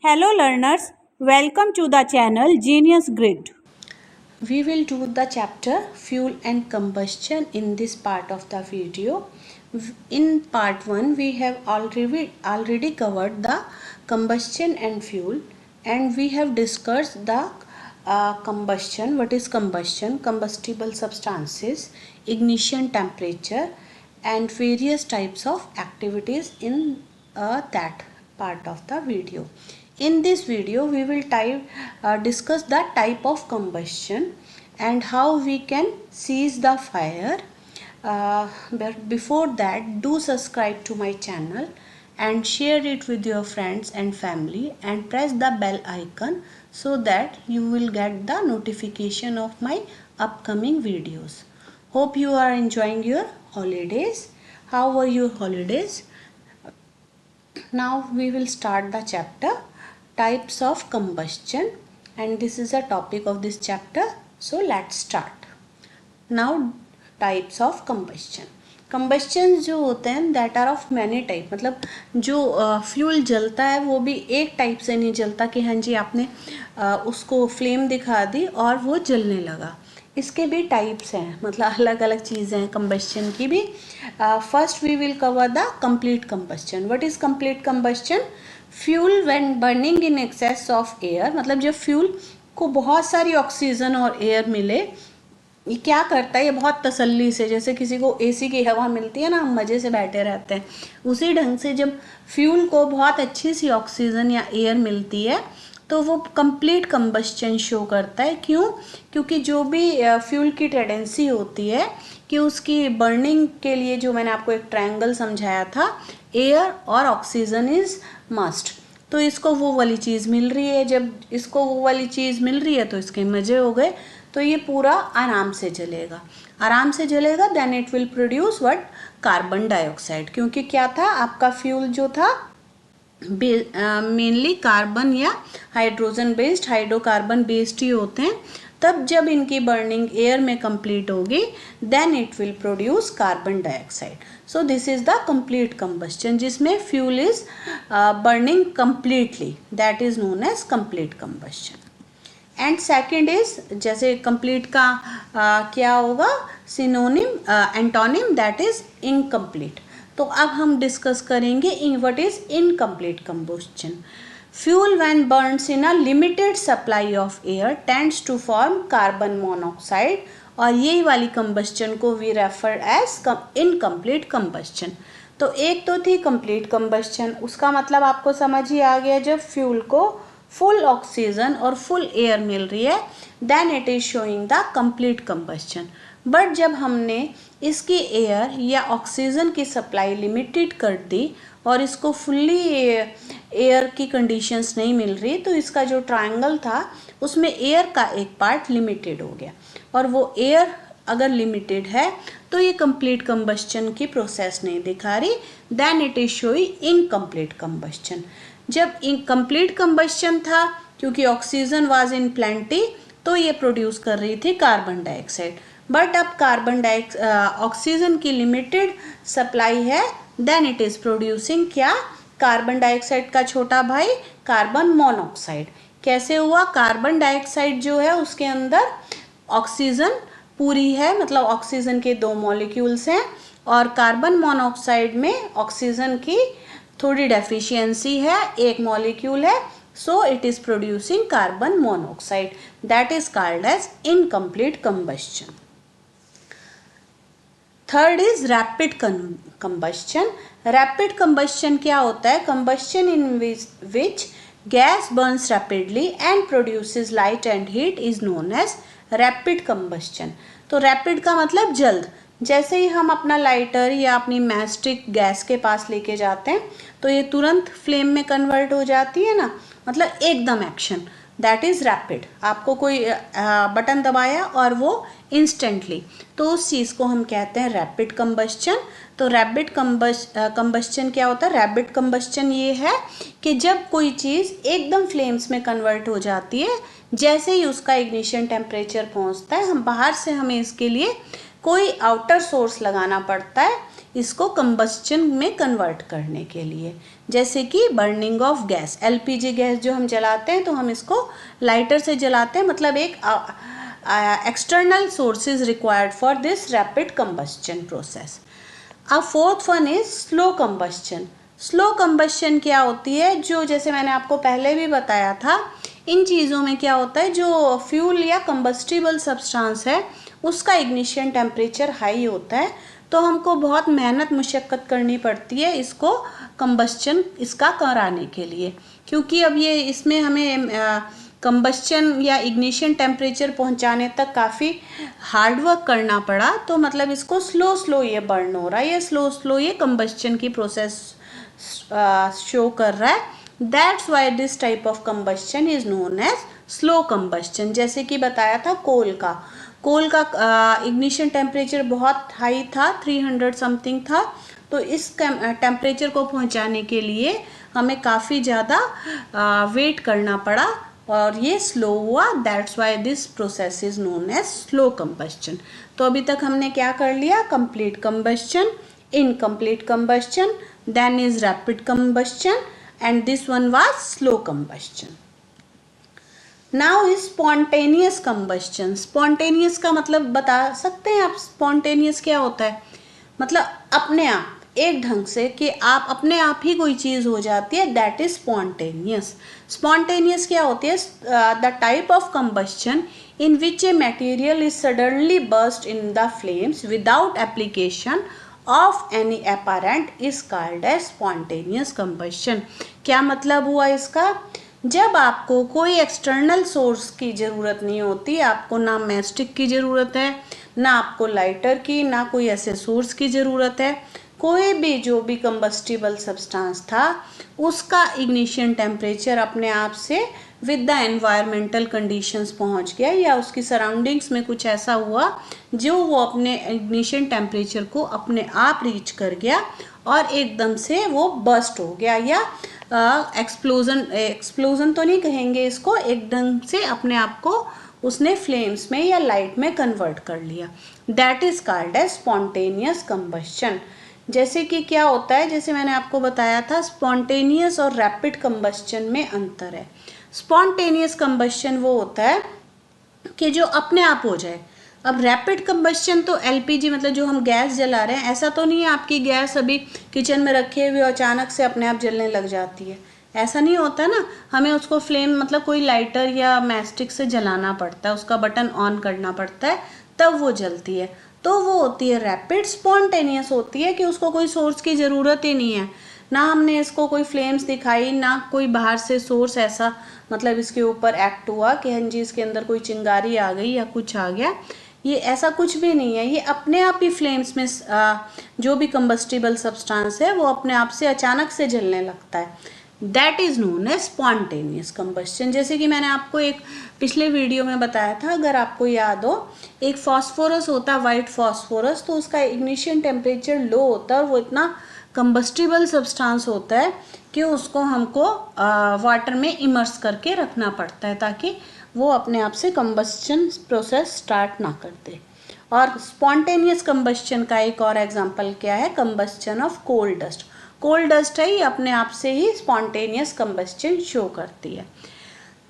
Hello learners, welcome to the channel Genius Grid. We will do the chapter fuel and combustion in this part of the video. In part 1 we have already covered the combustion and fuel, and we have discussed the combustion, what is combustion, combustible substances, ignition temperature and various types of activities in that part of the video. In this video we will discuss the type of combustion and how we can seize the fire. But before that, do subscribe to my channel and share it with your friends and family and press the bell icon so that you will get the notification of my upcoming videos. Hope you are enjoying your holidays. How were your holidays? Now we will start the chapter types of combustion, and this is the topic of this chapter. So let's start. Now types of combustion. Combustion जो होते हैं that are of many type, मतलब जो fuel जलता है वो भी एक टाइप से नहीं जलता कि हाँ जी आपने उसको फ्लेम दिखा दी और वो जलने लगा. इसके भी टाइप्स हैं, मतलब अलग अलग चीज़ें हैं कंबस्शन की भी. First we will cover the complete combustion. What is complete combustion? Fuel when burning in excess of air, मतलब जब फ्यूल को बहुत सारी ऑक्सीजन और एयर मिले, ये क्या करता है, ये बहुत तसल्ली से, जैसे किसी को एसी की हवा मिलती है ना, हम मज़े से बैठे रहते हैं, उसी ढंग से जब फ्यूल को बहुत अच्छी सी ऑक्सीजन या एयर मिलती है तो वो कंप्लीट कंबस्शन शो करता है. क्यों? क्योंकि जो भी फ्यूल की टेंडेंसी होती है कि उसकी बर्निंग के लिए, जो मैंने आपको एक ट्रायंगल समझाया था, एयर और ऑक्सीजन इज़ मस्ट, तो इसको वो वाली चीज़ मिल रही है. जब इसको वो वाली चीज़ मिल रही है तो इसके मज़े हो गए, तो ये पूरा आराम से जलेगा. आराम से जलेगा then it will produce what? Carbon dioxide. क्योंकि क्या था, आपका फ्यूल जो था मेनली कार्बन या हाइड्रोजन बेस्ड, हाइड्रोकार्बन बेस्ड ही होते हैं. तब जब इनकी बर्निंग एयर में कंप्लीट होगी then it will produce carbon dioxide. So this is the complete combustion, जिसमें fuel is burning completely, that is known as complete combustion. And second is, जैसे कंप्लीट का क्या होगा synonym, antonym, that is incomplete. तो अब हम discuss करेंगे what is incomplete combustion. Fuel when burns in a limited supply of air tends to form carbon monoxide, और यही वाली कंबस्शन को we refer as incomplete combustion. तो एक तो थी कंप्लीट कंबस्शन, उसका मतलब आपको समझ ही आ गया, जब फ्यूल को फुल ऑक्सीजन और फुल एयर मिल रही है then it is showing the complete combustion. But जब हमने इसकी एयर या ऑक्सीजन की सप्लाई लिमिटेड कर दी और इसको फुल्ली एयर की कंडीशंस नहीं मिल रही, तो इसका जो ट्रायंगल था उसमें एयर का एक पार्ट लिमिटेड हो गया, और वो एयर अगर लिमिटेड है तो ये कंप्लीट कंबस्शन की प्रोसेस नहीं दिखा रही, then it is showing incomplete combustion. जब इनकम्प्लीट कंबस्शन था, क्योंकि ऑक्सीजन वाज इन प्लेंटी, तो ये प्रोड्यूस कर रही थी कार्बन डाइऑक्साइड. बट अब कार्बन ऑक्सीजन की लिमिटेड सप्लाई है, देन इट इज प्रोड्यूसिंग क्या? कार्बन डाइऑक्साइड का छोटा भाई कार्बन मोनोऑक्साइड. कैसे हुआ? कार्बन डाइऑक्साइड जो है उसके अंदर ऑक्सीजन पूरी है, मतलब ऑक्सीजन के 2 मॉलिक्यूल्स हैं, और कार्बन मोनोऑक्साइड में ऑक्सीजन की थोड़ी डेफिशिएंसी है, एक मॉलिक्यूल है, so it is producing carbon monoxide, that is called as incomplete combustion. Third is rapid combustion. Rapid combustion क्या होता है? Combustion in which gas burns rapidly and produces light and heat is known as rapid combustion. तो rapid का मतलब जल्द. जैसे ही हम अपना लाइटर या अपनी मैस्टिक गैस के पास लेके जाते हैं तो ये तुरंत फ्लेम में कन्वर्ट हो जाती है ना, मतलब एकदम एक्शन, दैट इज़ रैपिड. आपको कोई बटन दबाया और वो इंस्टेंटली, तो उस चीज़ को हम कहते हैं रैपिड कंबस्शन. तो रैपिड कंबस्शन क्या होता है? रैपिड कंबस्शन ये है कि जब कोई चीज़ एकदम फ्लेम्स में कन्वर्ट हो जाती है, जैसे ही उसका इग्निशन टेम्परेचर पहुंचता है, हम बाहर से हमें इसके लिए कोई आउटर सोर्स लगाना पड़ता है, इसको कंबस्चन में कन्वर्ट करने के लिए। जैसे कि burning of gas, LPG gas जो हम जलाते हैं तो हम इसको लाइटर से जलाते हैं, मतलब एक external sources required for this rapid combustion process. अब fourth one is slow combustion. Slow combustion क्या होती है, जो जैसे मैंने आपको पहले भी बताया था, इन चीज़ों में क्या होता है, जो फ्यूल या कंबस्टिबल सब्सटेंस है उसका इग्निशन टेम्परेचर हाई होता है, तो हमको बहुत मेहनत मुशक्क़त करनी पड़ती है इसको कंबस्चन इसका कराने के लिए, क्योंकि अब ये इसमें हमें कंबस्चन या इग्निशन टेम्परेचर पहुंचाने तक काफ़ी हार्ड वर्क करना पड़ा, तो मतलब इसको स्लो स्लो ये बर्न हो रहा है, ये स्लो स्लो ये कंबस्चन की प्रोसेस शो कर रहा है। That's why this type of combustion is known as slow combustion. जैसे कि बताया था कोल का इग्निशन टेम्परेचर बहुत हाई था, 300 समथिंग था, तो इस टेम्परेचर को पहुंचाने के लिए हमें काफ़ी ज़्यादा वेट करना पड़ा और ये स्लो हुआ। That's why this process is known as slow combustion. तो अभी तक हमने क्या कर लिया, complete combustion, incomplete combustion, then is rapid combustion, and this one was slow combustion. Now is spontaneous combustion. Spontaneous का मतलब बता सकते हैं आप, स्पॉन्टेनियस क्या होता है, मतलब अपने आप एक ढंग से कि आप अपने आप ही कोई चीज़ हो जाती है, दैट इज स्पॉन्टेनियस। स्पॉन्टेनियस क्या होती है, the type of combustion in which a material is suddenly burst in the flames without application of any apparent is called as spontaneous combustion. क्या मतलब हुआ इसका, जब आपको कोई एक्सटर्नल सोर्स की ज़रूरत नहीं होती, आपको ना मैस्टिक की ज़रूरत है, ना आपको लाइटर की, ना कोई ऐसे सोर्स की ज़रूरत है, कोई भी जो भी कंबस्टिबल सब्सटेंस था उसका इग्निशन टेम्परेचर अपने आप से विद द एनवायरमेंटल कंडीशंस पहुंच गया, या उसकी सराउंडिंग्स में कुछ ऐसा हुआ जो वो अपने इग्निशन टेम्परेचर को अपने आप रीच कर गया और एकदम से वो बस्ट हो गया, या एक्सप्लोजन तो नहीं कहेंगे इसको, एकदम से अपने आप को उसने फ्लेम्स में या लाइट में कन्वर्ट कर लिया। That is called as spontaneous combustion. जैसे कि क्या होता है, जैसे मैंने आपको बताया था, स्पॉन्टेनियस और रैपिड कंबस्चन में अंतर है। स्पॉन्टेनियस कंबस्चन वो होता है कि जो अपने आप हो जाए। अब रैपिड कंबस्चन तो एलपीजी, मतलब जो हम गैस जला रहे हैं, ऐसा तो नहीं है आपकी गैस अभी किचन में रखे हुए अचानक से अपने आप जलने लग जाती है, ऐसा नहीं होता ना, हमें उसको फ्लेम मतलब कोई लाइटर या मैस्टिक से जलाना पड़ता है, उसका बटन ऑन करना पड़ता है तब वो जलती है, तो वो होती है रैपिड। स्पॉन्टेनियस होती है कि उसको कोई सोर्स की ज़रूरत ही नहीं है, ना हमने इसको कोई फ्लेम्स दिखाई, ना कोई बाहर से सोर्स ऐसा मतलब इसके ऊपर एक्ट हुआ कि हाँ जी इसके अंदर कोई चिंगारी आ गई या कुछ आ गया, ये ऐसा कुछ भी नहीं है, ये अपने आप ही फ्लेम्स में जो भी कंबस्टिबल सब्सटेंस है वो अपने आप से अचानक से जलने लगता है। That is known as spontaneous combustion. जैसे कि मैंने आपको एक पिछले वीडियो में बताया था, अगर आपको याद हो, एक फॉस्फोरस होता है, वाइट फॉस्फोरस, तो उसका इग्निशन टेम्परेचर लो होता है और वो इतना कंबस्टिबल सब्सटेंस होता है कि उसको हमको वाटर में इमर्स करके रखना पड़ता है ताकि वो अपने आप से कंबस्चन प्रोसेस स्टार्ट ना कर दे। और स्पॉन्टेनियस कंबस्चन का एक और एग्जांपल क्या है, combustion of coal dust. Coal dust है, ये अपने आप से ही स्पॉन्टेनियस कंबस्चन शो करती है।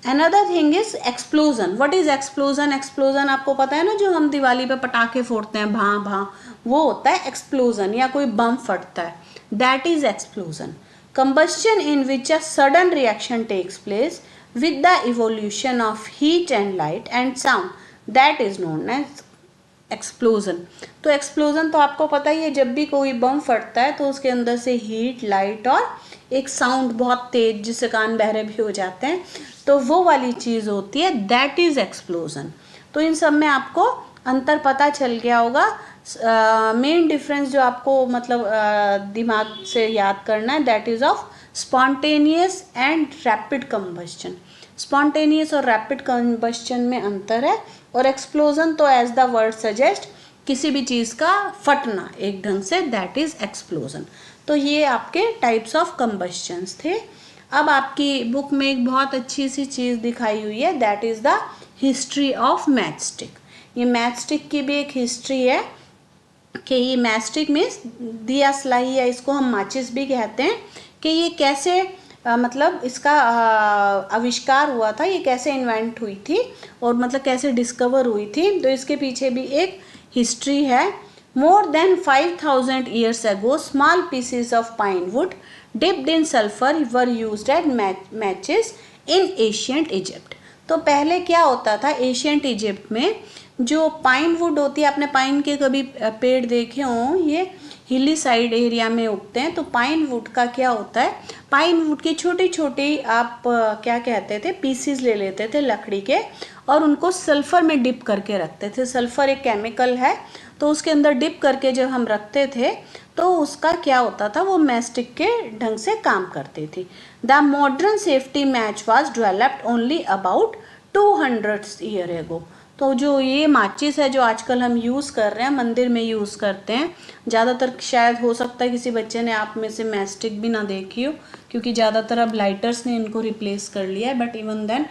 Another thing is explosion. What is explosion? Explosion आपको पता है ना, जो हम दिवाली पे पटाखे फोड़ते हैं, भां भां, वो होता है एक्सप्लोजन, या कोई बम फटता है, that is explosion. Combustion in which a sudden reaction takes place with the evolution of heat and light and sound, that is known as explosion। तो एक्सप्लोजन तो आपको पता ही है, जब भी कोई बम फटता है तो उसके अंदर से हीट, लाइट और एक साउंड बहुत तेज जिससे कान बहरे भी हो जाते हैं, तो वो वाली चीज़ होती है, दैट इज एक्सप्लोजन। तो इन सब में आपको अंतर पता चल गया होगा। मेन डिफरेंस जो आपको मतलब दिमाग से याद करना है, that is of spontaneous and rapid combustion. Spontaneous और रैपिड कंबस्चन में अंतर है, और एक्सप्लोजन तो एज द वर्ड सजेस्ट किसी भी चीज़ का फटना एक ढंग से, दैट इज एक्सप्लोजन। तो ये आपके टाइप्स ऑफ कंबस्चंस थे। अब आपकी बुक में एक बहुत अच्छी सी चीज़ दिखाई हुई है, that is the history of matchstick. ये मैचस्टिक की भी एक हिस्ट्री है, कि ये मैस्टिक मीन्स दिया स्लाई या इसको हम माचिस भी कहते हैं, कि ये कैसे मतलब इसका आविष्कार हुआ था, ये कैसे इन्वेंट हुई थी और मतलब कैसे डिस्कवर हुई थी। तो इसके पीछे भी एक हिस्ट्री है। More than 5000 years ago small pieces of pine wood dipped in sulphur were used as matches in ancient Egypt. तो पहले क्या होता था एशियंट इजिप्ट में, जो पाइन वुड होती है, आपने पाइन के कभी पेड़ देखे हों, ये हिली साइड एरिया में उगते हैं। तो पाइन वुड का क्या होता है, पाइन वुड की छोटी छोटी आप क्या कहते थे पीसीज ले लेते थे लकड़ी के और उनको सल्फर में डिप करके रखते थे। सल्फर एक केमिकल है, तो उसके अंदर डिप करके जब हम रखते थे तो उसका क्या होता था, वो मैस्टिक के ढंग से काम करती थी। The modern safety match was developed only about 200 year ago. तो जो ये माचिस है जो आजकल हम यूज़ कर रहे हैं, मंदिर में यूज़ करते हैं ज़्यादातर, शायद हो सकता है किसी बच्चे ने आप में से मैस्टिक भी ना देखी हो, क्योंकि ज़्यादातर अब लाइटर्स ने इनको रिप्लेस कर लिया है। बट इवन देन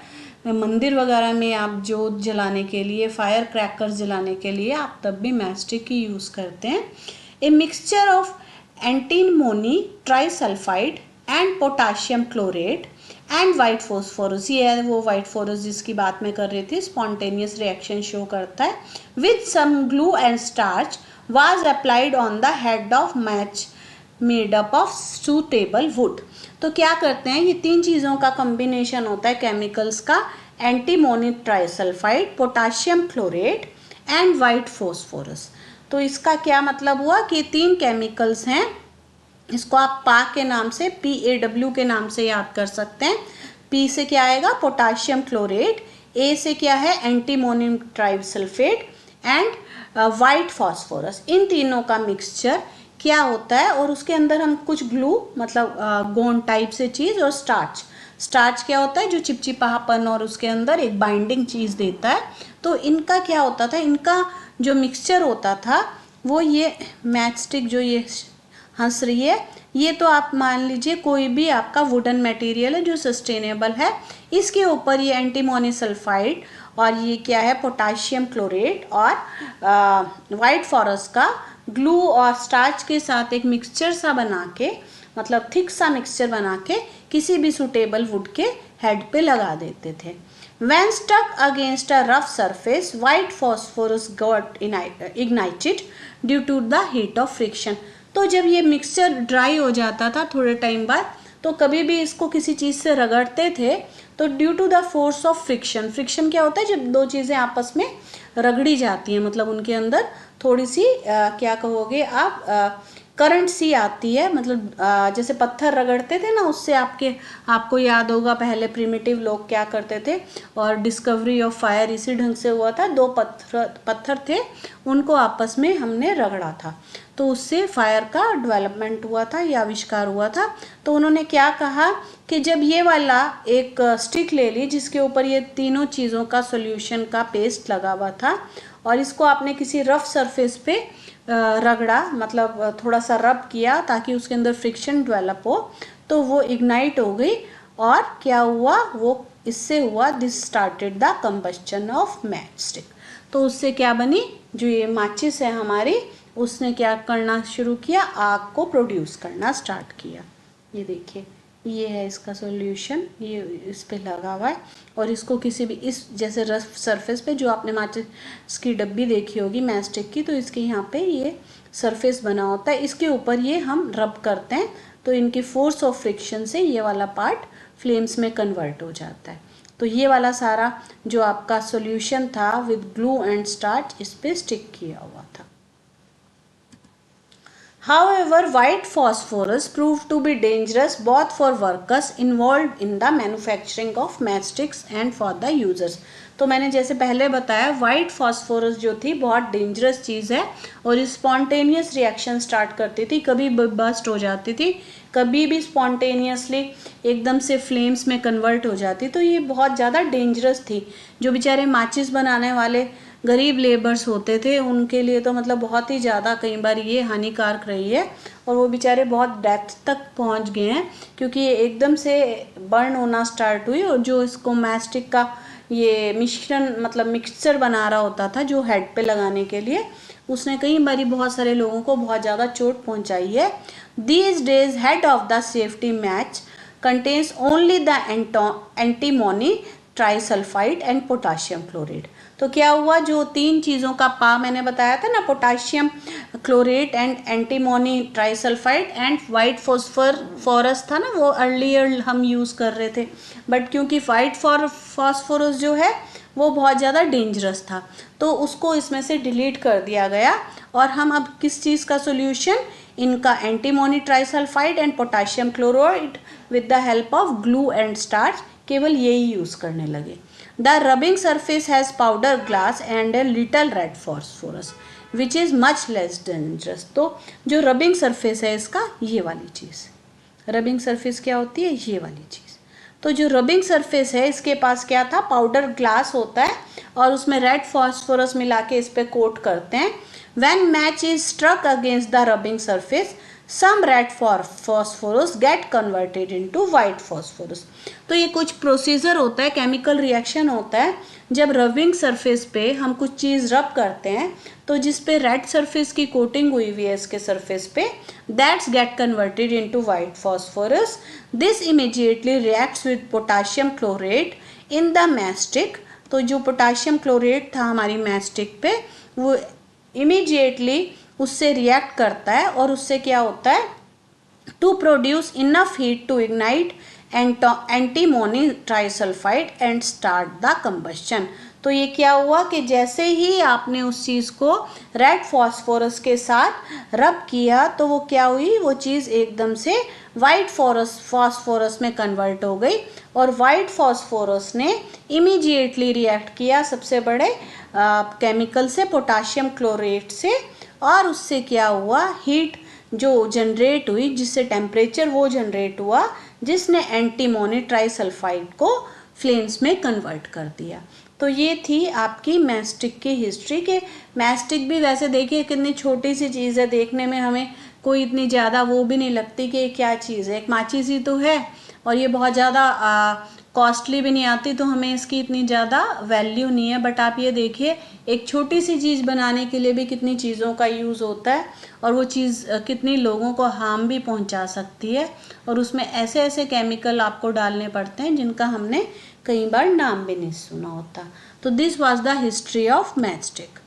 मंदिर वगैरह में आप जोत जलाने के लिए, फायर क्रैकर्स जलाने के लिए आप तब भी मैस्टिक ही यूज़ करते हैं। A mixture of antimony trisulphide and potassium chlorate and white phosphorus, ये है वो वाइट फॉस्फोरस जिसकी बात मैं कर रही थी, स्पॉन्टेनियस रिएक्शन शो करता है, with some glue and starch was applied on the head of match made up of suitable wood. तो क्या करते हैं, ये तीन चीज़ों का कॉम्बिनेशन होता है केमिकल्स का, antimony trisulphide, potassium chlorate and white phosphorus. तो इसका क्या मतलब हुआ कि तीन केमिकल्स हैं, इसको आप पा के नाम से, PaW के नाम से याद कर सकते हैं। P से क्या आएगा, पोटाशियम क्लोरेट, A से क्या है, antimonium trisulphate and white phosphorus. इन तीनों का मिक्सचर क्या होता है, और उसके अंदर हम कुछ ग्लू मतलब गोंद टाइप से चीज़, और स्टार्च। स्टार्च क्या होता है, जो चिपचिपापन और उसके अंदर एक बाइंडिंग चीज़ देता है। तो इनका क्या होता था, इनका जो मिक्सचर होता था वो ये मैचस्टिक जो ये हंस रही है, ये तो आप मान लीजिए कोई भी आपका वुडन मटेरियल है जो सस्टेनेबल है, इसके ऊपर ये एंटीमोनी सल्फाइड और ये क्या है पोटाशियम क्लोरेट और वाइट फॉस्फोरस का ग्लू और स्टार्च के साथ एक मिक्सचर सा बना के, मतलब थिक सा मिक्सचर बना के किसी भी सूटेबल वुड के हेड पे लगा देते थे। When stuck against a rough surface, white phosphorus got ignited due to the heat of friction. तो जब ये मिक्सचर ड्राई हो जाता था थोड़े टाइम बाद, तो कभी भी इसको किसी चीज़ से रगड़ते थे तो due to the force of friction, friction क्या होता है, जब दो चीज़ें आपस में रगड़ी जाती हैं, मतलब उनके अंदर थोड़ी सी क्या कहोगे आप, करंट सी आती है, मतलब जैसे पत्थर रगड़ते थे ना, उससे आपको याद होगा पहले प्रिमिटिव लोग क्या करते थे, और डिस्कवरी ऑफ फायर इसी ढंग से हुआ था। दो पत्थर थे, उनको आपस में हमने रगड़ा था, तो उससे फायर का डेवलपमेंट हुआ था, या आविष्कार हुआ था। तो उन्होंने क्या कहा कि जब ये वाला एक स्टिक ले ली जिसके ऊपर ये तीनों चीज़ों का सॉल्यूशन का पेस्ट लगा हुआ था, और इसको आपने किसी रफ सरफेस पे रगड़ा, मतलब थोड़ा सा रब किया ताकि उसके अंदर फ्रिक्शन डेवलप हो, तो वो इग्नाइट हो गई, और क्या हुआ, वो इससे हुआ, this started the combustion of match stick. तो उससे क्या बनी, जो ये माचिस है हमारी, उसने क्या करना शुरू किया, आग को प्रोड्यूस करना स्टार्ट किया। ये देखिए, ये है इसका सॉल्यूशन, ये इस पे लगा हुआ है, और इसको किसी भी इस जैसे रफ सरफेस पे, जो आपने माचिस की डब्बी देखी होगी मैस्टिक की, तो इसके यहाँ पे ये सरफेस बना होता है, इसके ऊपर ये हम रब करते हैं, तो इनकी फोर्स ऑफ फ्रिक्शन से ये वाला पार्ट फ्लेम्स में कन्वर्ट हो जाता है। तो ये वाला सारा जो आपका सॉल्यूशन था विद ग्लू एंड स्टार्च, इस पे स्टिक किया हुआ था। However, white phosphorus proved to be dangerous both for workers involved in the manufacturing of matchsticks and for the users. तो मैंने जैसे पहले बताया, वाइट फॉस्फोरस जो थी बहुत डेंजरस चीज़ है, और स्पॉन्टेनियस रिएक्शन स्टार्ट करती थी, कभी बस्ट हो जाती थी, कभी भी स्पॉन्टेनियसली एकदम से फ्लेम्स में कन्वर्ट हो जाती, तो ये बहुत ज़्यादा डेंजरस थी। जो बेचारे माचिस बनाने वाले गरीब लेबर्स होते थे, उनके लिए तो मतलब बहुत ही ज़्यादा कई बार ये हानिकारक रही है, और वो बेचारे बहुत डेथ तक पहुंच गए हैं, क्योंकि ये एकदम से बर्न होना स्टार्ट हुई, और जो इसको मैस्टिक का ये मिश्रण मतलब मिक्सचर बना रहा होता था जो हेड पे लगाने के लिए, उसने कई बारी बहुत सारे लोगों को बहुत ज़्यादा चोट पहुंचाई है। These days head of the safety match contains only the antimony trisulphide and potassium chloride. तो क्या हुआ, जो 3 चीज़ों का पा मैंने बताया था ना, potassium chlorate and antimony trisulphide and white phosphorus था ना, वो अर्लियर हम यूज़ कर रहे थे, बट क्योंकि वाइट फॉस्फोरस जो है वो बहुत ज़्यादा डेंजरस था तो उसको इसमें से डिलीट कर दिया गया। और हम अब किस चीज़ का सोल्यूशन, इनका antimony trisulphide and potassium chloride with the help of glue and starch, केवल यही यूज़ करने लगे। The rubbing surface has powder glass and a little red phosphorus which is much less dangerous. तो जो रबिंग सरफेस है इसका, ये वाली चीज़, रबिंग सरफेस क्या होती है, ये वाली चीज़। तो जो रबिंग सरफेस है इसके पास क्या था, पाउडर ग्लास होता है और उसमें रेड फॉस्फोरस मिला के इस पर कोट करते हैं। When match is struck against the rubbing surface some red phosphorus get converted into white phosphorus. तो ये कुछ प्रोसीजर होता है, केमिकल रिएक्शन होता है, जब रबिंग सरफेस पे हम कुछ चीज़ रब करते हैं तो जिस पे रेड सरफेस की कोटिंग हुई हुई है इसके सरफेस पे, that's gate converted into white phosphorus. This immediately reacts with potassium chlorate in the mastic. तो जो पोटाशियम क्लोरेट था हमारी मैस्टिक पे, वो इमीडिएटली उससे रिएक्ट करता है और उससे क्या होता है, to produce enough heat to ignite antimony trisulphide and start the combustion. तो ये क्या हुआ कि जैसे ही आपने उस चीज़ को रेड फॉस्फोरस के साथ रब किया तो वो क्या हुई, वो चीज़ एकदम से वाइट फॉस्फोरस में कन्वर्ट हो गई और वाइट फॉस्फोरस ने इमीडिएटली रिएक्ट किया सबसे बड़े केमिकल से, पोटाशियम क्लोरेट से, और उससे क्या हुआ, हीट जो जनरेट हुई, जिससे टेम्परेचर वो जनरेट हुआ जिसने एंटीमोनी ट्राइसल्फाइड को फ्लेम्स में कन्वर्ट कर दिया। तो ये थी आपकी मैस्टिक की हिस्ट्री। के मैस्टिक भी वैसे देखिए कितनी छोटी सी चीज़ है, देखने में हमें कोई इतनी ज़्यादा वो भी नहीं लगती कि क्या चीज़ है, एक माचिस ही तो है और ये बहुत ज़्यादा कॉस्टली भी नहीं आती तो हमें इसकी इतनी ज़्यादा वैल्यू नहीं है। बट आप ये देखिए एक छोटी सी चीज़ बनाने के लिए भी कितनी चीज़ों का यूज़ होता है और वो चीज़ कितनी लोगों को हार्म भी पहुंचा सकती है और उसमें ऐसे ऐसे केमिकल आपको डालने पड़ते हैं जिनका हमने कई बार नाम भी नहीं सुना होता। तो this was the history of matchstick.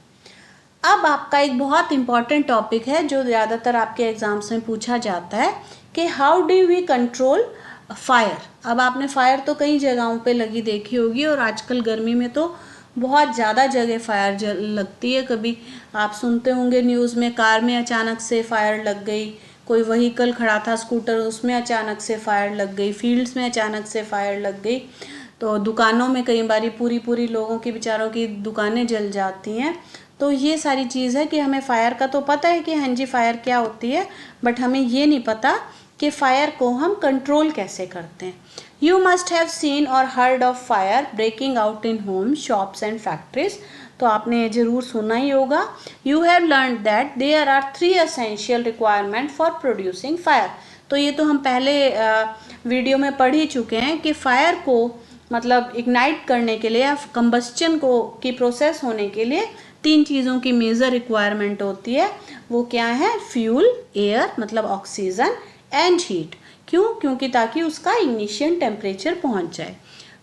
अब आपका एक बहुत इम्पॉर्टेंट टॉपिक है जो ज़्यादातर आपके एग्जाम्स में पूछा जाता है कि how do we control fire. अब आपने फायर तो कई जगहों पे लगी देखी होगी और आजकल गर्मी में तो बहुत ज़्यादा जगह फायर लगती है। कभी आप सुनते होंगे न्यूज़ में, कार में अचानक से फायर लग गई, कोई व्हीकल खड़ा था स्कूटर, उसमें अचानक से फायर लग गई, फील्ड्स में अचानक से फायर लग गई, तो दुकानों में कई बारी पूरी लोगों की, बेचारों की दुकानें जल जाती हैं। तो ये सारी चीज़ है कि हमें फ़ायर का तो पता है कि हाँ जी फ़ायर क्या होती है, बट हमें ये नहीं पता कि फ़ायर को हम कंट्रोल कैसे करते हैं। You must have seen or heard of fire breaking out in home, shops and factories. तो आपने ज़रूर सुना ही होगा। You have learn that there are 3 essential requirement for producing fire. तो ये तो हम पहले वीडियो में पढ़ ही चुके हैं कि फायर को मतलब इग्नाइट करने के लिए या कंबस्चन को की प्रोसेस होने के लिए 3 चीज़ों की मेजर रिक्वायरमेंट होती है। वो क्या है, फ्यूल, एयर मतलब ऑक्सीजन, एंड हीट। क्यों? क्योंकि ताकि उसका इग्निशन टेम्परेचर पहुंच जाए।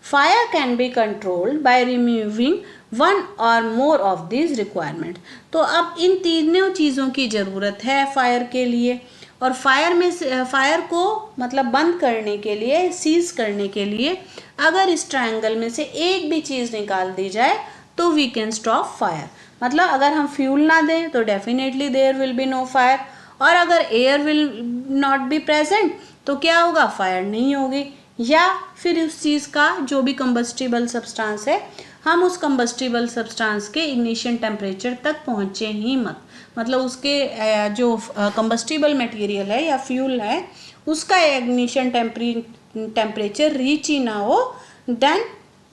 Fire can be controlled by removing 1 और मोर ऑफ दिस रिक्वायरमेंट। तो अब इन तीनों चीज़ों की ज़रूरत है फायर के लिए, और फायर को मतलब बंद करने के लिए, सीज करने के लिए अगर इस ट्रायंगल में से एक भी चीज़ निकाल दी जाए तो वी कैन स्टॉप फायर। मतलब अगर हम फ्यूल ना दें तो definitely there will be no fire, और अगर air will not be present तो क्या होगा, फायर नहीं होगी। या फिर उस चीज़ का जो भी कंबस्टिबल सब्सटेंस है, हम उस कंबस्टिबल सब्सटेंस के इग्निशन टेम्परेचर तक पहुँचे ही मत, मतलब उसके जो कंबस्टिबल मटेरियल है या फ्यूल है उसका इग्निशन टेम्परेचर रीच ही ना हो, then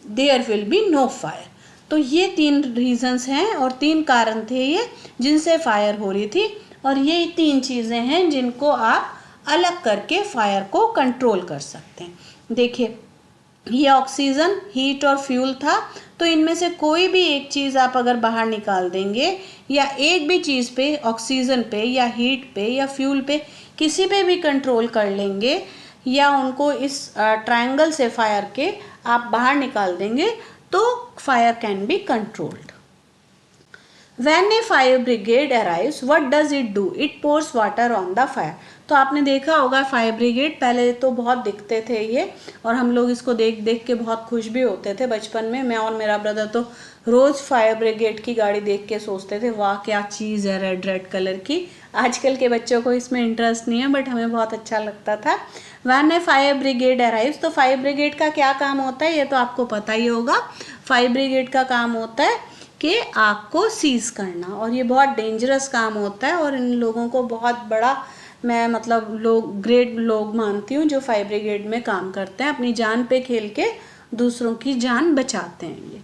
there will be no fire. तो ये 3 रीजंस हैं और 3 कारण थे ये जिनसे फायर हो रही थी, और ये 3 चीज़ें हैं जिनको आप अलग करके फायर को कंट्रोल कर सकते हैं। देखिए ये ऑक्सीजन, हीट और फ्यूल था। तो इनमें से कोई भी एक चीज़ आप अगर बाहर निकाल देंगे या एक भी चीज़ पे, ऑक्सीजन पे या हीट पे या फ्यूल पे, किसी पे भी कंट्रोल कर लेंगे या उनको इस ट्रायंगल से फायर के आप बाहर निकाल देंगे तो fire can be controlled. When a fire brigade arrives, what does it do? It pours water on the fire. तो आपने देखा होगा फायर ब्रिगेड, पहले तो बहुत दिखते थे ये, और हम लोग इसको देख देख के बहुत खुश भी होते थे बचपन में। मैं और मेरा ब्रदर तो रोज़ फायर ब्रिगेड की गाड़ी देख के सोचते थे वाह क्या चीज़ है, रेड रेड कलर की। आजकल के बच्चों को इसमें इंटरेस्ट नहीं है, बट हमें बहुत अच्छा लगता था। When A fire brigade arrives, तो फायर ब्रिगेड का क्या काम होता है ये तो आपको पता ही होगा। फायर ब्रिगेड का काम होता है कि आग को सीज करना, और ये बहुत डेंजरस काम होता है। और इन लोगों को बहुत बड़ा, मैं मतलब लोग ग्रेट लोग मानती हूँ जो फायर ब्रिगेड में काम करते हैं, अपनी जान पे खेल के दूसरों की जान बचाते हैं ये।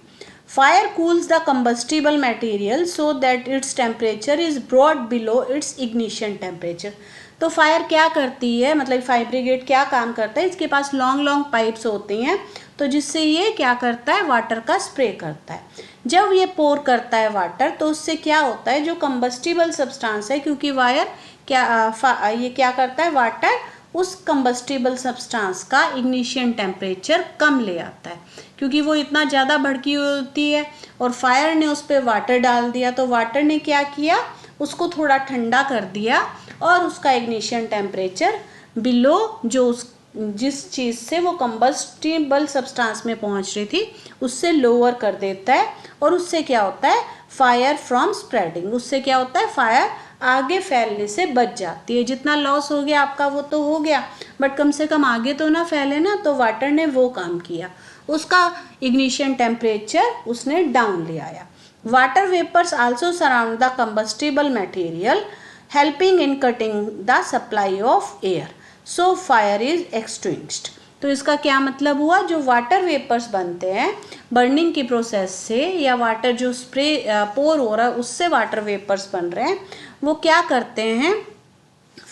Fire cools the combustible material so that its temperature is brought below it's ignition temperature. तो फायर क्या करती है, मतलब फायर ब्रिगेड क्या काम करता है, इसके पास लॉन्ग लॉन्ग पाइप्स होती हैं, तो जिससे ये क्या करता है, वाटर का स्प्रे करता है। जब ये पोर करता है वाटर, तो उससे क्या होता है, जो कंबस्टिबल सब्सटेंस है, क्योंकि वायर क्या ये क्या करता है, वाटर उस कंबस्टिबल सब्सटेंस का इग्निशन टेम्परेचर कम ले आता है, क्योंकि वो इतना ज़्यादा भड़की होती है और फायर ने उस पर वाटर डाल दिया, तो वाटर ने क्या किया, उसको थोड़ा ठंडा कर दिया और उसका इग्निशन टेम्परेचर बिलो जो उस जिस चीज़ से वो कंबस्टिबल सब्सटेंस में पहुंच रही थी उससे लोअर कर देता है। और उससे क्या होता है, फायर फ्रॉम स्प्रेडिंग, उससे क्या होता है, फायर आगे फैलने से बच जाती है। जितना लॉस हो गया आपका वो तो हो गया, बट कम से कम आगे तो ना फैले ना। तो वाटर ने वो काम किया, उसका इग्निशन टेम्परेचर उसने डाउन ले आया। Water vapours also surround the combustible material helping in cutting the supply of air, so fire is extinguished. तो इसका क्या मतलब हुआ, जो वाटर वेपर्स बनते हैं बर्निंग की प्रोसेस से, या वाटर जो स्प्रे पोर हो रहा है उससे वाटर वेपर्स बन रहे हैं, वो क्या करते हैं,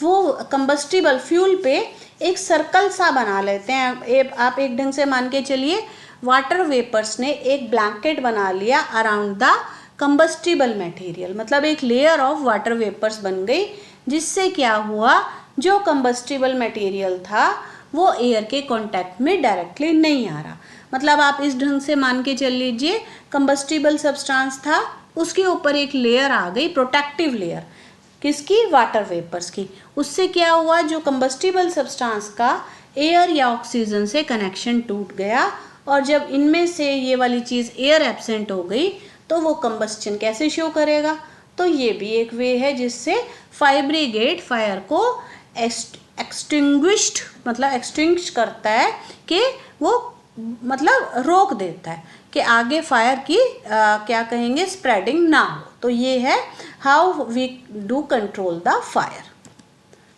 वो कंबस्टिबल फ्यूल पे एक सर्कल सा बना लेते हैं। आप एक ढंग से मान के चलिए, वाटर वेपर्स ने एक ब्लैंकेट बना लिया अराउंड द कंबस्टिबल मटेरियल, मतलब एक लेयर ऑफ वाटर वेपर्स बन गई, जिससे क्या हुआ, जो कंबस्टिबल मटेरियल था वो एयर के कांटेक्ट में डायरेक्टली नहीं आ रहा। मतलब आप इस ढंग से मान के चल लीजिए, कंबस्टिबल सब्सटेंस था, उसके ऊपर एक लेयर आ गई, प्रोटेक्टिव लेयर, किसकी, वाटर वेपर्स की। उससे क्या हुआ, जो कंबस्टिबल सब्सटेंस का एयर या ऑक्सीजन से कनेक्शन टूट गया, और जब इनमें से ये वाली चीज़ एयर एब्सेंट हो गई तो वो कंबस्चन कैसे शो करेगा। तो ये भी एक वे है जिससे फायर ब्रिगेड फायर को एक्सटिंग्विश्ड मतलब एक्सटिंग्विश करता है, कि वो मतलब रोक देता है कि आगे फायर की क्या कहेंगे, स्प्रेडिंग ना हो। तो ये है how we do control the fire.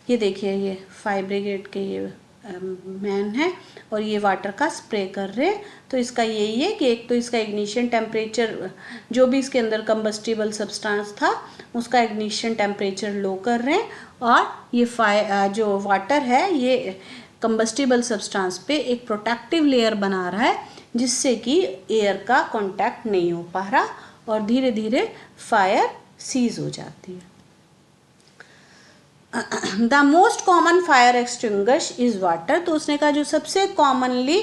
ये देखिए, ये फायर ब्रिगेड के ये मैन है और ये वाटर का स्प्रे कर रहे हैं। तो इसका यही है कि एक तो इसका इग्निशन टेम्परेचर, जो भी इसके अंदर कंबस्टिबल सब्सटेंस था उसका इग्निशन टेम्परेचर लो कर रहे हैं, और ये जो वाटर है ये कंबस्टिबल सब्सटेंस पे एक प्रोटेक्टिव लेयर बना रहा है, जिससे कि एयर का कांटेक्ट नहीं हो पा रहा और धीरे धीरे फायर सीज हो जाती है। The most common fire extinguish is water. तो उसने कहा जो सबसे कॉमनली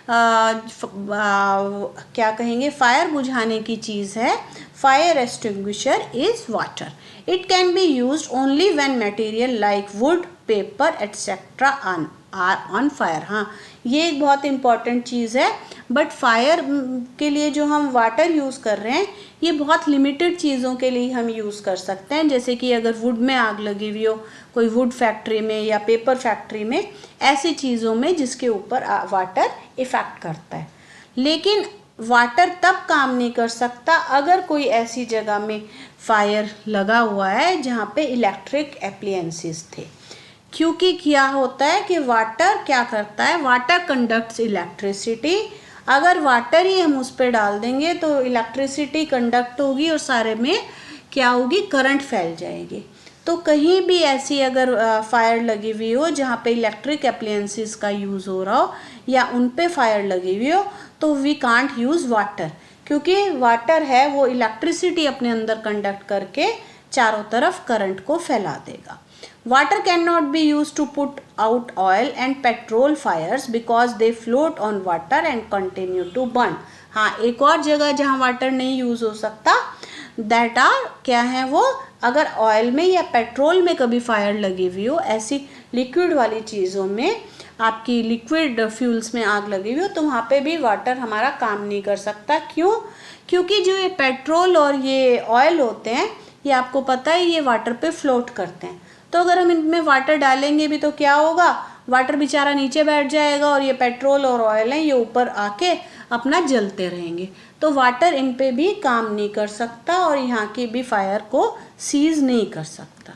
क्या कहेंगे, फायर बुझाने की चीज़ है, fire extinguisher is water. It can be used only when material like would, paper etcetera on fire. हाँ, ये एक बहुत इंपॉर्टेंट चीज़ है, बट फायर के लिए जो हम वाटर यूज़ कर रहे हैं ये बहुत लिमिटेड चीज़ों के लिए हम यूज़ कर सकते हैं। जैसे कि अगर वुड में आग लगी हुई हो, कोई वुड फैक्ट्री में या पेपर फैक्ट्री में, ऐसी चीज़ों में जिसके ऊपर वाटर इफ़ेक्ट करता है। लेकिन वाटर तब काम नहीं कर सकता अगर कोई ऐसी जगह में फायर लगा हुआ है जहाँ पे इलेक्ट्रिक एप्लायंसेस थे, क्योंकि क्या होता है कि वाटर क्या करता है, वाटर कंडक्ट्स इलेक्ट्रिसिटी। अगर वाटर ही हम उस पर डाल देंगे तो इलेक्ट्रिसिटी कंडक्ट होगी और सारे में क्या होगी, करंट फैल जाएगी। तो कहीं भी ऐसी अगर फायर लगी हुई हो जहाँ पे इलेक्ट्रिक अप्लायंसेस का यूज़ हो रहा हो या उन पे फायर लगी हुई हो, तो वी कांट यूज़ वाटर, क्योंकि वाटर है वो इलेक्ट्रिसिटी अपने अंदर कंडक्ट करके चारों तरफ करंट को फैला देगा. Water cannot be used to put out oil and petrol fires because they float on water and continue to burn. हाँ, एक और जगह जहाँ वाटर नहीं यूज़ हो सकता, दैट आर क्या है वो, अगर ऑयल में या पेट्रोल में कभी फायर लगी हुई हो, ऐसी लिक्विड वाली चीज़ों में, आपकी लिक्विड फ्यूल्स में आग लगी हुई हो, तो वहाँ पे भी वाटर हमारा काम नहीं कर सकता. क्यों? क्योंकि जो ये पेट्रोल और ये ऑयल होते हैं, ये आपको पता है ये वाटर पे फ्लोट करते हैं. तो अगर हम इनमें वाटर डालेंगे भी तो क्या होगा, वाटर बेचारा नीचे बैठ जाएगा और ये पेट्रोल और ऑयल हैं ये ऊपर आके अपना जलते रहेंगे. तो वाटर इन पे भी काम नहीं कर सकता और यहाँ की भी फायर को सीज नहीं कर सकता.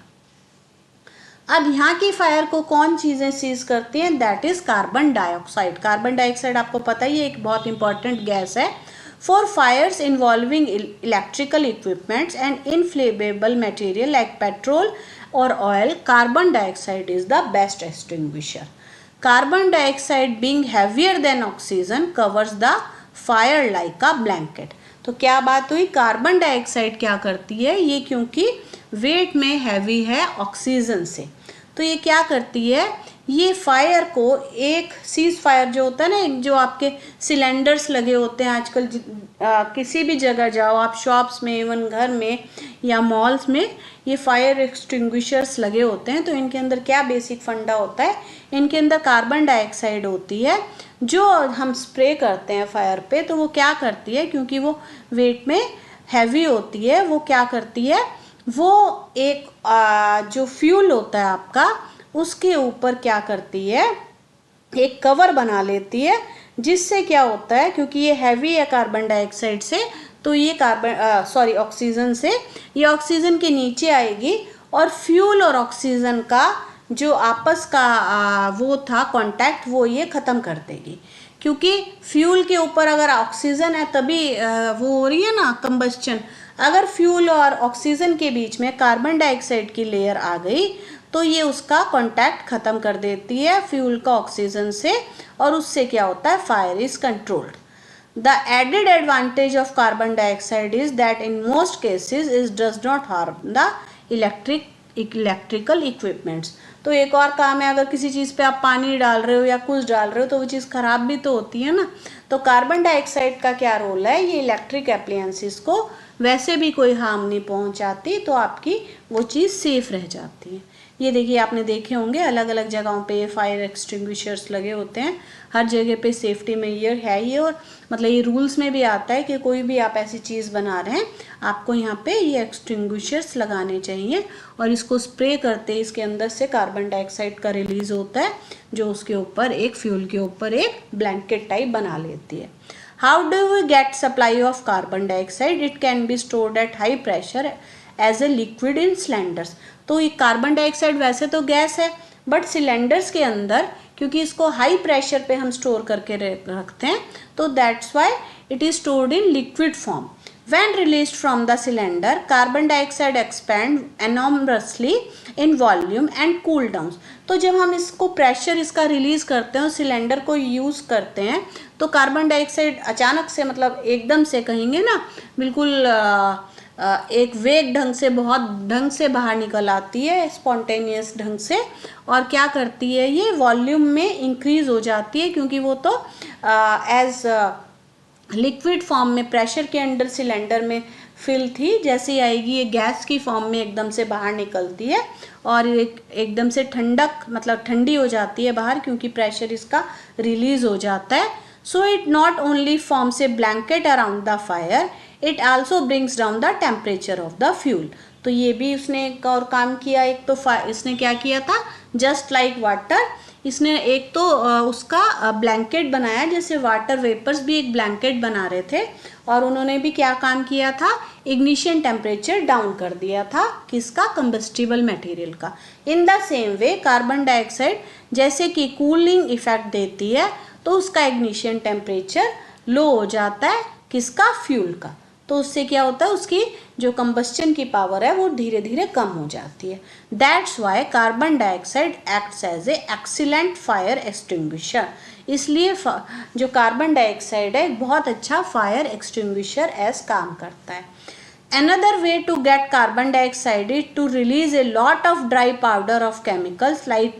अब यहाँ की फायर को कौन चीज़ें सीज करती हैं, that is carbon dioxide. Carbon dioxide आपको पता ही है एक बहुत इंपॉर्टेंट गैस है. For fires involving electrical equipments and inflammable material like petrol or oil, carbon dioxide is the best extinguisher. Carbon dioxide being heavier than oxygen covers the fire like a blanket. तो क्या बात हुई, carbon dioxide क्या करती है, ये क्योंकि wait में हैवी है ऑक्सीजन से, तो ये क्या करती है, ये फायर को एक सीज फायर जो होता है ना, एक जो आपके सिलेंडर्स लगे होते हैं आजकल, किसी भी जगह जाओ आप, शॉप्स में, इवन घर में या मॉल्स में, ये फायर एक्सटिंग्विशर्स लगे होते हैं. तो इनके अंदर क्या बेसिक फंडा होता है, इनके अंदर कार्बन डाइऑक्साइड होती है जो हम स्प्रे करते हैं फायर पे. तो वो क्या करती है, क्योंकि वो वेट में हैवी होती है, वो क्या करती है, वो एक जो फ्यूल होता है आपका, उसके ऊपर क्या करती है, एक कवर बना लेती है, जिससे क्या होता है, क्योंकि ये हैवी है कार्बन डाइऑक्साइड से, तो ये ऑक्सीजन से, ये ऑक्सीजन के नीचे आएगी और फ्यूल और ऑक्सीजन का जो आपस का वो था कांटेक्ट, वो ये ख़त्म कर देगी. क्योंकि फ्यूल के ऊपर अगर ऑक्सीजन है तभी वो हो रही है ना कंबस्चन. अगर फ्यूल और ऑक्सीजन के बीच में कार्बन डाइऑक्साइड की लेयर आ गई तो ये उसका कांटेक्ट ख़त्म कर देती है फ्यूल का ऑक्सीजन से, और उससे क्या होता है, fire is controlled. The added advantage of carbon dioxide is that in most cases is does not harm the electrical equipments. तो एक और काम है, अगर किसी चीज़ पे आप पानी डाल रहे हो या कुछ डाल रहे हो तो वो चीज़ ख़राब भी तो होती है ना. तो कार्बन डाइऑक्साइड का क्या रोल है, ये इलेक्ट्रिक अप्लायंसेस को वैसे भी कोई हार्म नहीं पहुंचाती, तो आपकी वो चीज़ सेफ रह जाती है. ये देखिए, आपने देखे होंगे अलग अलग जगहों पे ये फायर एक्सटिंग्विशर्स लगे होते हैं, हर जगह पे सेफ्टी मेजर है ये, और मतलब ये रूल्स में भी आता है कि कोई भी आप ऐसी चीज़ बना रहे हैं आपको यहाँ पे ये एक्सटिंग्विशर्स लगाने चाहिए, और इसको स्प्रे करते हैं, इसके अंदर से कार्बन डाइऑक्साइड का रिलीज होता है जो उसके ऊपर एक फ्यूल के ऊपर एक ब्लैंकेट टाइप बना लेती है. How do we get supply of carbon dioxide? It can be stored at high pressure as a liquid in cylinders. तो ये कार्बन डाइऑक्साइड वैसे तो गैस है, बट सिलेंडर्स के अंदर क्योंकि इसको हाई प्रेशर पे हम स्टोर करके रखते हैं, तो that's why it is stored in liquid form. When released from the cylinder, carbon dioxide expand enormously in volume and cool down. तो जब हम इसको प्रेशर इसका रिलीज करते हैं, सिलेंडर को यूज़ करते हैं, तो कार्बन डाइऑक्साइड अचानक से, मतलब एकदम से कहेंगे ना, बिल्कुल एक वेग ढंग से, बहुत ढंग से बाहर निकल आती है, स्पॉन्टेनियस ढंग से, और क्या करती है, ये वॉल्यूम में इंक्रीज हो जाती है, क्योंकि वो तो एज लिक्विड फॉर्म में प्रेशर के अंडर सिलेंडर में फिल थी, जैसे ही आएगी ये गैस की फॉर्म में एकदम से बाहर निकलती है, और एकदम से ठंडक, मतलब ठंडी हो जाती है बाहर, क्योंकि प्रेशर इसका रिलीज हो जाता है. So it not only forms a blanket around the fire, it also brings down the temperature of the fuel. तो ये भी उसने एक और काम किया. एक तो इसने क्या किया था, जस्ट लाइक वाटर, इसने एक तो उसका ब्लैंकेट बनाया, जैसे वाटर वेपर्स भी एक ब्लैंकेट बना रहे थे, और उन्होंने भी क्या काम किया था, इग्निशन टेम्परेचर डाउन कर दिया था, किसका, कंबस्टिबल मटेरियल का. In the same way carbon dioxide जैसे कि कूलिंग इफेक्ट देती है, तो उसका इग्निशन टेम्परेचर लो हो जाता है, किसका, फ्यूल का. तो उससे क्या होता है, उसकी जो कंबस्शन की पावर है वो धीरे धीरे कम हो जाती है। That's why carbon dioxide acts as a excellent fire extinguisher. इसलिए जो कार्बन डाइऑक्साइड है बहुत अच्छा फायर एक्सटिंग्विशर एज काम करता है। Another way to get carbon dioxide is to release a lot of dry powder of chemicals like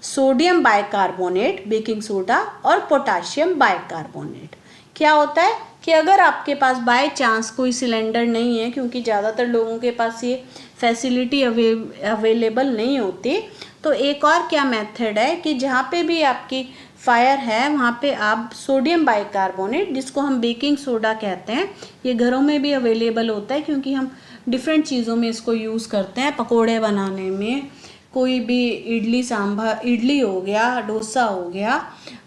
sodium bicarbonate, baking soda और potassium bicarbonate. क्या होता है कि अगर आपके पास बाय चांस कोई सिलेंडर नहीं है, क्योंकि ज़्यादातर लोगों के पास ये फैसिलिटी अवेलेबल नहीं होती, तो एक और क्या मेथड है कि जहाँ पे भी आपकी फायर है वहाँ पे आप सोडियम बाइकार्बोनेट, जिसको हम बेकिंग सोडा कहते हैं, ये घरों में भी अवेलेबल होता है क्योंकि हम डिफरेंट चीज़ों में इसको यूज़ करते हैं। पकोड़े बनाने में, कोई भी इडली सांभर, इडली हो गया, डोसा हो गया,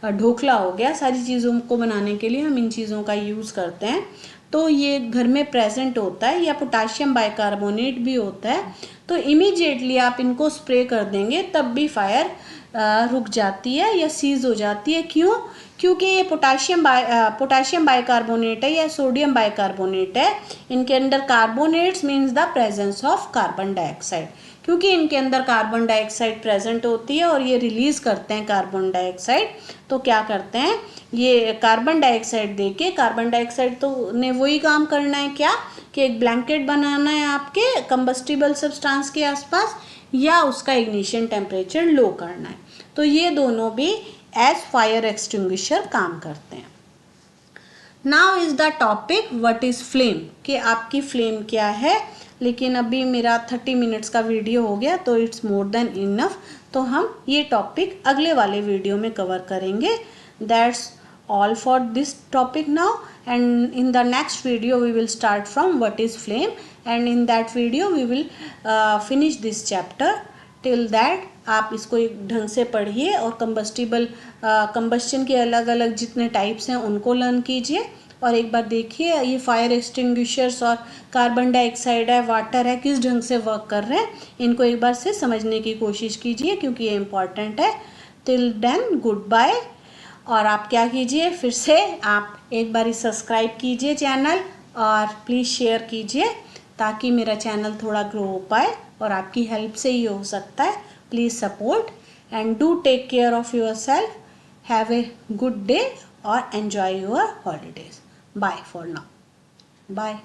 ढोकला हो गया, सारी चीज़ों को बनाने के लिए हम इन चीज़ों का यूज़ करते हैं। तो ये घर में प्रेजेंट होता है, या पोटाशियम बाइकार्बोनेट भी होता है। तो इमीडिएटली आप इनको स्प्रे कर देंगे तब भी फायर रुक जाती है या सीज हो जाती है। क्यों? क्योंकि ये पोटाशियम बाइकार्बोनेट है या सोडियम बाइकार्बोनेट है, इनके अंदर carbonates means the presence of carbon dioxide. क्योंकि इनके अंदर कार्बन डाइऑक्साइड प्रेजेंट होती है और ये रिलीज करते हैं कार्बन डाइऑक्साइड, तो क्या करते हैं, ये कार्बन डाइऑक्साइड देके, कार्बन डाइऑक्साइड तो ने वही काम करना है क्या कि एक ब्लैंकेट बनाना है आपके कंबस्टिबल सब्सटेंस के आसपास, या उसका इग्निशन टेम्परेचर लो करना है। तो ये दोनों भी एज फायर एक्सटिंग्विशर काम करते हैं। Now is the topic what is flame, कि आपकी फ्लेम क्या है। लेकिन अभी मेरा 30 मिनट्स का वीडियो हो गया तो इट्स मोर देन इनफ, तो हम ये टॉपिक अगले वाले वीडियो में कवर करेंगे। That's all for this topic now, and in the next video we will start from what is flame, and in that video we will finish this chapter. till that आप इसको एक ढंग से पढ़िए और combustion के अलग अलग जितने टाइप्स हैं उनको लर्न कीजिए, और एक बार देखिए ये फायर एक्सटिंग्विशर्स और कार्बन डाइऑक्साइड है, वाटर है, किस ढंग से वर्क कर रहे हैं, इनको एक बार से समझने की कोशिश कीजिए क्योंकि ये इम्पॉर्टेंट है। Till then good bye. और आप क्या कीजिए, फिर से आप एक बार सब्सक्राइब कीजिए चैनल, और प्लीज़ शेयर कीजिए ताकि मेरा चैनल थोड़ा ग्रो हो पाए, और आपकी हेल्प से ही हो सकता है। Please support and do take care of yourself. Have a good day और enjoy your holidays. Bye for now. Bye.